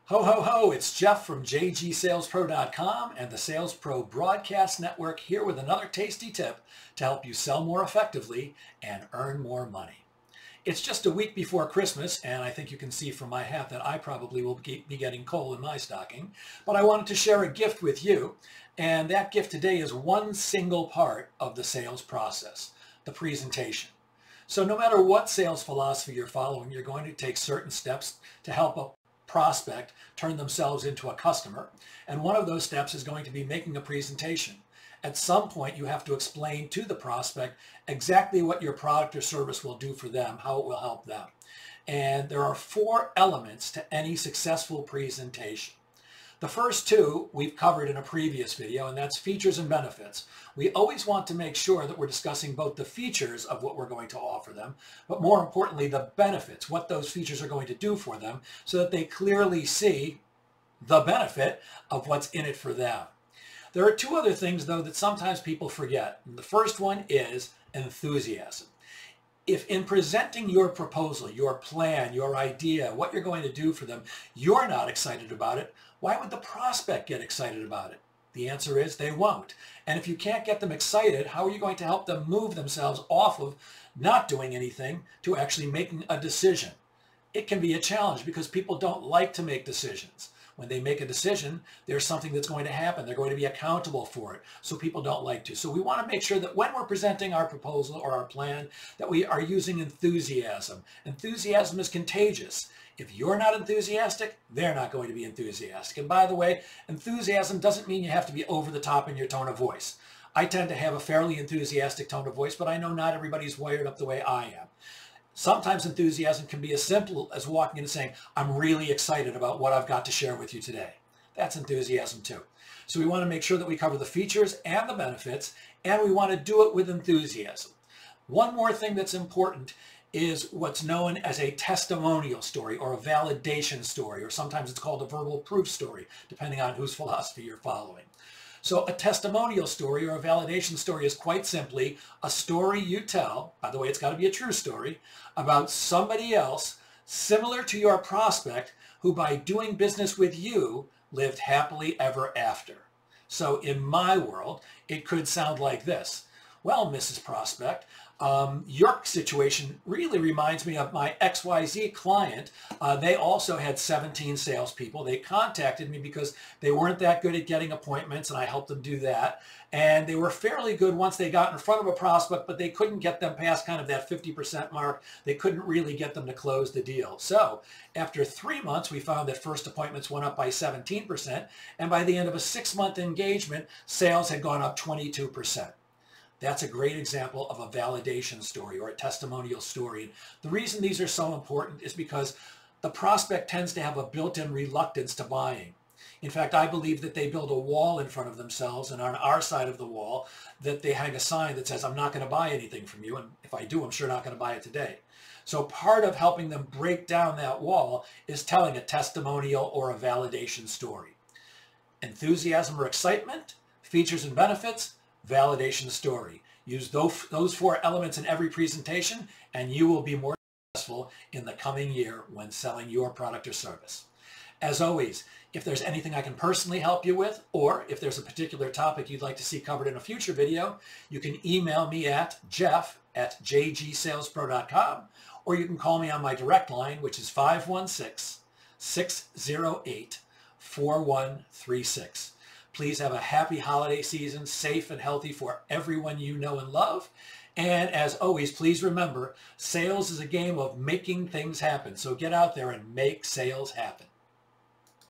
Ho, ho, ho, it's Jeff from jgsalespro.com and the Sales Pro Broadcast Network here with another tasty tip to help you sell more effectively and earn more money. It's just a week before Christmas, and I think you can see from my hat that I probably will be getting coal in my stocking, but I wanted to share a gift with you, and that gift today is one single part of the sales process, the presentation. So no matter what sales philosophy you're following, you're going to take certain steps to help a prospect turn themselves into a customer. And one of those steps is going to be making a presentation. At some point, you have to explain to the prospect exactly what your product or service will do for them, how it will help them. And there are 4 elements to any successful presentation. The first 2 we've covered in a previous video, and that's features and benefits. We always want to make sure that we're discussing both the features of what we're going to offer them, but more importantly, the benefits, what those features are going to do for them, so that they clearly see the benefit of what's in it for them. There are 2 other things, though, that sometimes people forget. And the first one is enthusiasm. If in presenting your proposal, your plan, your idea, what you're going to do for them, you're not excited about it, why would the prospect get excited about it? The answer is they won't. And if you can't get them excited, how are you going to help them move themselves off of not doing anything to actually making a decision? It can be a challenge because people don't like to make decisions. When they make a decision, there's something that's going to happen. They're going to be accountable for it. So people don't like to. So we want to make sure that when we're presenting our proposal or our plan, that we are using enthusiasm. Enthusiasm is contagious. If you're not enthusiastic, they're not going to be enthusiastic. And by the way, enthusiasm doesn't mean you have to be over the top in your tone of voice. I tend to have a fairly enthusiastic tone of voice, but I know not everybody's wired up the way I am. Sometimes enthusiasm can be as simple as walking in and saying, I'm really excited about what I've got to share with you today. That's enthusiasm too. So we want to make sure that we cover the features and the benefits, and we want to do it with enthusiasm. One more thing that's important is what's known as a testimonial story or a validation story, or sometimes it's called a verbal proof story, depending on whose philosophy you're following. So a testimonial story or a validation story is quite simply a story you tell, by the way, it's got to be a true story, about somebody else similar to your prospect who by doing business with you lived happily ever after. So in my world, it could sound like this. Well, Mrs. Prospect, your situation really reminds me of my XYZ client. They also had 17 salespeople. They contacted me because they weren't that good at getting appointments, and I helped them do that. And they were fairly good once they got in front of a prospect, but they couldn't get them past kind of that 50% mark. They couldn't really get them to close the deal. So after 3 months, we found that first appointments went up by 17%, and by the end of a 6-month engagement, sales had gone up 22%. That's a great example of a validation story or a testimonial story. And the reason these are so important is because the prospect tends to have a built-in reluctance to buying. In fact, I believe that they build a wall in front of themselves, and on our side of the wall, that they hang a sign that says, I'm not going to buy anything from you, and if I do, I'm sure not going to buy it today. So part of helping them break down that wall is telling a testimonial or a validation story. Enthusiasm or excitement, features and benefits, validation story. Use those 4 elements in every presentation, and you will be more successful in the coming year when selling your product or service. As always, if there's anything I can personally help you with, or if there's a particular topic you'd like to see covered in a future video, you can email me at jeff@jgsalespro.com, or you can call me on my direct line, which is 516-608-4136. Please have a happy holiday season, safe and healthy for everyone you know and love. And as always, please remember, sales is a game of making things happen. So get out there and make sales happen.